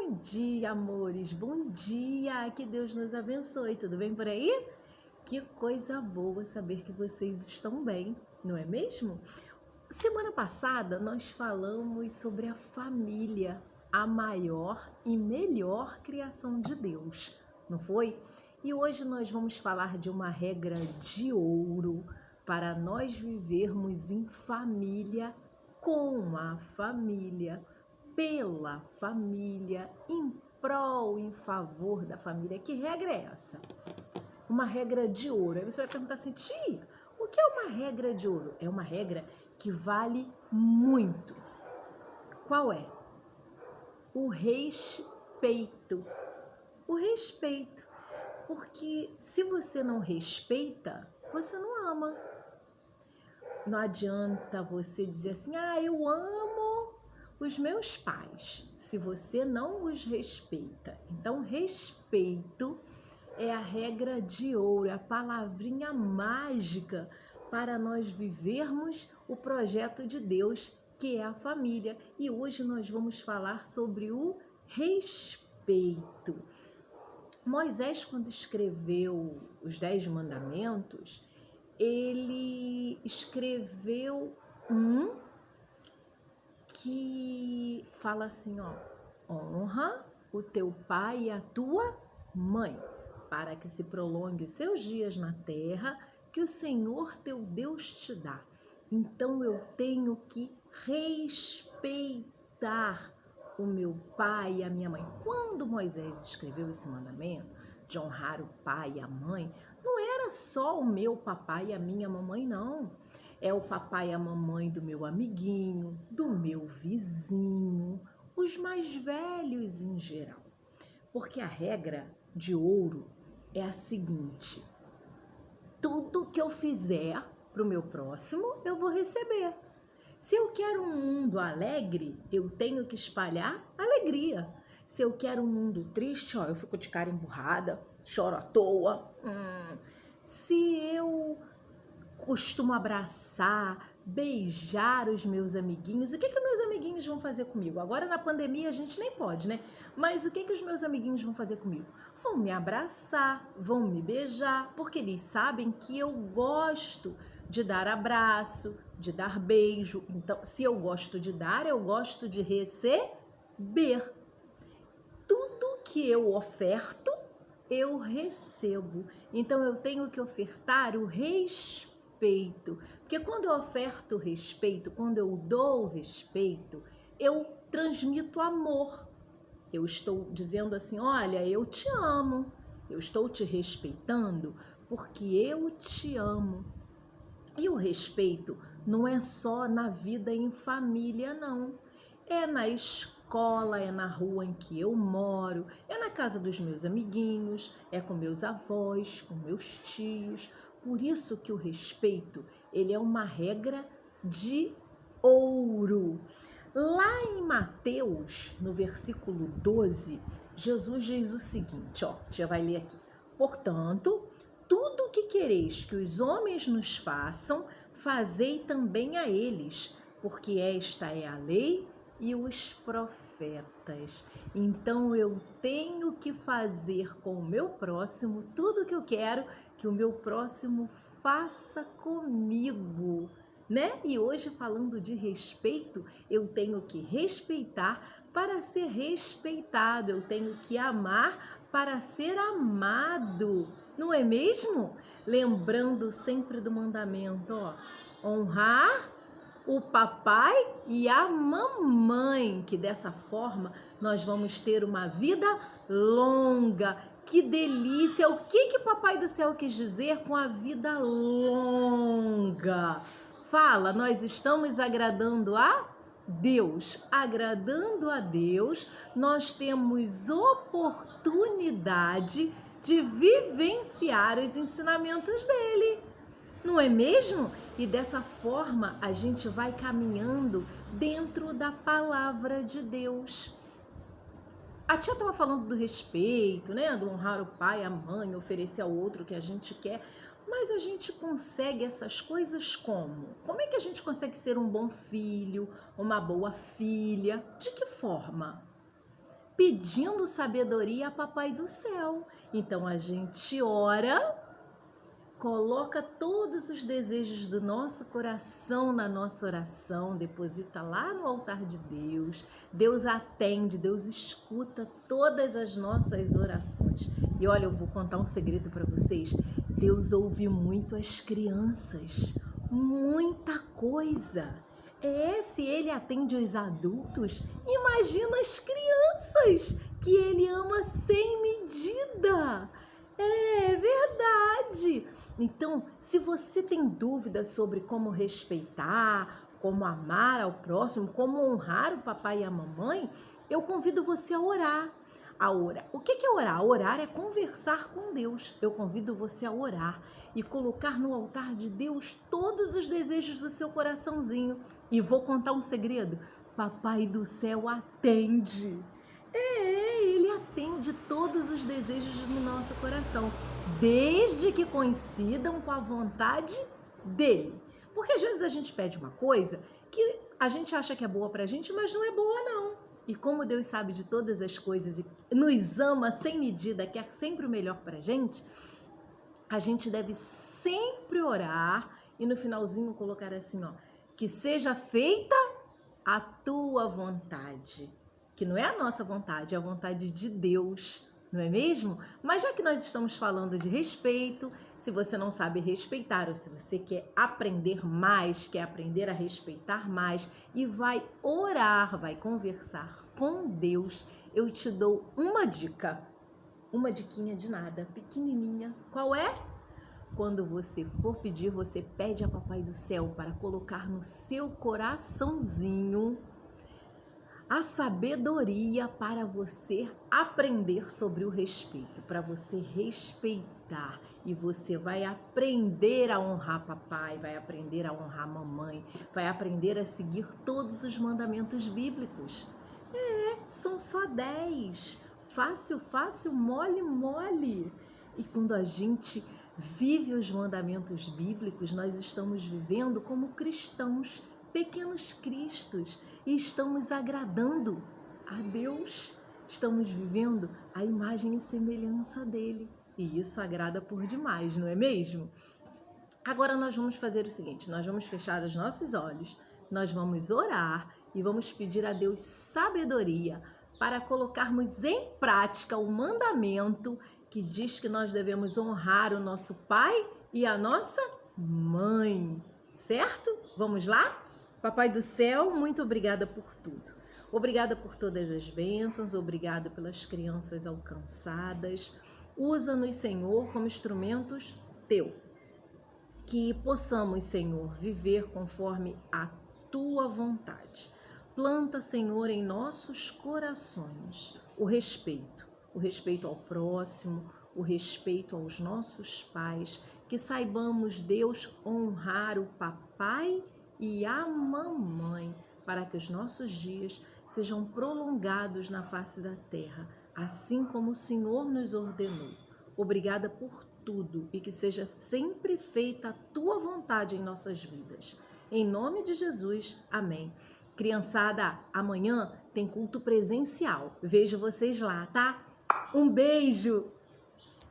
Bom dia, amores, bom dia, que Deus nos abençoe, tudo bem por aí? Que coisa boa saber que vocês estão bem, não é mesmo? Semana passada nós falamos sobre a família, a maior e melhor criação de Deus, não foi? E hoje nós vamos falar de uma regra de ouro para nós vivermos em família, com a família, pela família, em prol, em favor da família. Que regra é essa? Uma regra de ouro. Aí você vai perguntar assim, tia, o que é uma regra de ouro? É uma regra que vale muito. Qual é? O respeito. O respeito. Porque se você não respeita, você não ama. Não adianta você dizer assim, eu amo os meus pais, se você não os respeita. Então, respeito é a regra de ouro, é a palavrinha mágica para nós vivermos o projeto de Deus, que é a família. E hoje nós vamos falar sobre o respeito. Moisés, quando escreveu os 10 mandamentos, ele escreveu um que fala assim, honra o teu pai e a tua mãe, para que se prolongue os seus dias na terra que o Senhor teu Deus te dá. Então eu tenho que respeitar o meu pai e a minha mãe. Quando Moisés escreveu esse mandamento de honrar o pai e a mãe, não era só o meu papai e a minha mamãe, não. É o papai e a mamãe do meu amiguinho, do meu vizinho, os mais velhos em geral. Porque a regra de ouro é a seguinte: tudo que eu fizer para o meu próximo, eu vou receber. Se eu quero um mundo alegre, eu tenho que espalhar alegria. Se eu quero um mundo triste, eu fico de cara emburrada, choro à toa. Se eu costumo abraçar, beijar os meus amiguinhos. O que meus amiguinhos vão fazer comigo? Agora na pandemia a gente nem pode, né? Mas o que os meus amiguinhos vão fazer comigo? Vão me abraçar, vão me beijar, porque eles sabem que eu gosto de dar abraço, de dar beijo. Então, se eu gosto de dar, eu gosto de receber. Tudo que eu oferto, eu recebo. Então, eu tenho que ofertar o respeito. Porque quando eu oferto respeito, quando eu dou respeito, eu transmito amor. Eu estou dizendo assim, olha, eu te amo, eu estou te respeitando porque eu te amo. E o respeito não é só na vida em família, não. É na escola, é na rua em que eu moro, é na casa dos meus amiguinhos, é com meus avós, com meus tios. Por isso que o respeito, ele é uma regra de ouro. Lá em Mateus, no versículo 12, Jesus diz o seguinte, já vai ler aqui. Portanto, tudo o que quereis que os homens nos façam, fazei também a eles, porque esta é a lei e os profetas. Então eu tenho que fazer com o meu próximo tudo o que eu quero que o meu próximo faça comigo, né? E hoje, falando de respeito, eu tenho que respeitar para ser respeitado, eu tenho que amar para ser amado, não é mesmo? Lembrando sempre do mandamento, honrar o papai e a mamãe, que dessa forma nós vamos ter uma vida longa. Que delícia! O que Papai do Céu quis dizer com a vida longa? Fala, nós estamos agradando a Deus. Agradando a Deus, nós temos oportunidade de vivenciar os ensinamentos dele. Não é mesmo? E dessa forma a gente vai caminhando dentro da palavra de Deus. A tia estava falando do respeito, né? Do honrar o pai, a mãe, oferecer ao outro o que a gente quer. Mas a gente consegue essas coisas como? Como é que a gente consegue ser um bom filho, uma boa filha? De que forma? pedindo sabedoria a Papai do Céu. Então a gente ora, coloca todos os desejos do nosso coração na nossa oração, deposita lá no altar de Deus. Deus atende, Deus escuta todas as nossas orações. E olha, eu vou contar um segredo para vocês. Deus ouve muito as crianças, muita coisa. Se ele atende os adultos, imagina as crianças, que ele ama sem medida. É verdade. Então, se você tem dúvidas sobre como respeitar, como amar ao próximo, como honrar o papai e a mamãe, eu convido você a orar. O que é orar? Orar é conversar com Deus. Eu convido você a orar e colocar no altar de Deus todos os desejos do seu coraçãozinho. E vou contar um segredo. Papai do céu atende. Ele atende todos os desejos do nosso coração, desde que coincidam com a vontade dele. Porque às vezes a gente pede uma coisa que a gente acha que é boa pra gente, mas não é boa não. E como Deus sabe de todas as coisas e nos ama sem medida, quer sempre o melhor pra gente, a gente deve sempre orar e no finalzinho colocar assim, que seja feita a tua vontade. Que não é a nossa vontade, é a vontade de Deus, não é mesmo? Mas já que nós estamos falando de respeito, se você não sabe respeitar ou se você quer aprender mais, quer aprender a respeitar mais e vai orar, vai conversar com Deus, eu te dou uma dica, uma diquinha de nada, pequenininha. Qual é? Quando você for pedir, você pede a Papai do Céu para colocar no seu coraçãozinho a sabedoria para você aprender sobre o respeito, para você respeitar. E você vai aprender a honrar papai, vai aprender a honrar mamãe, vai aprender a seguir todos os mandamentos bíblicos. São só 10. Fácil, fácil, mole, mole. E quando a gente vive os mandamentos bíblicos, nós estamos vivendo como cristãos, pequenos cristos, e estamos agradando a Deus, estamos vivendo a imagem e semelhança dele, e isso agrada por demais, não é mesmo? Agora nós vamos fazer o seguinte, nós vamos fechar os nossos olhos, nós vamos orar e vamos pedir a Deus sabedoria para colocarmos em prática o mandamento que diz que nós devemos honrar o nosso pai e a nossa mãe, certo? Vamos lá? Papai do céu, muito obrigada por tudo. Obrigada por todas as bênçãos, obrigada pelas crianças alcançadas. Usa-nos, Senhor, como instrumentos teu. Que possamos, Senhor, viver conforme a tua vontade. Planta, Senhor, em nossos corações o respeito ao próximo, o respeito aos nossos pais, que saibamos, Deus, honrar o papai e a mamãe, para que os nossos dias sejam prolongados na face da terra, assim como o Senhor nos ordenou. Obrigada por tudo e que seja sempre feita a tua vontade em nossas vidas. Em nome de Jesus, amém. Criançada, amanhã tem culto presencial. Vejo vocês lá, tá? Um beijo!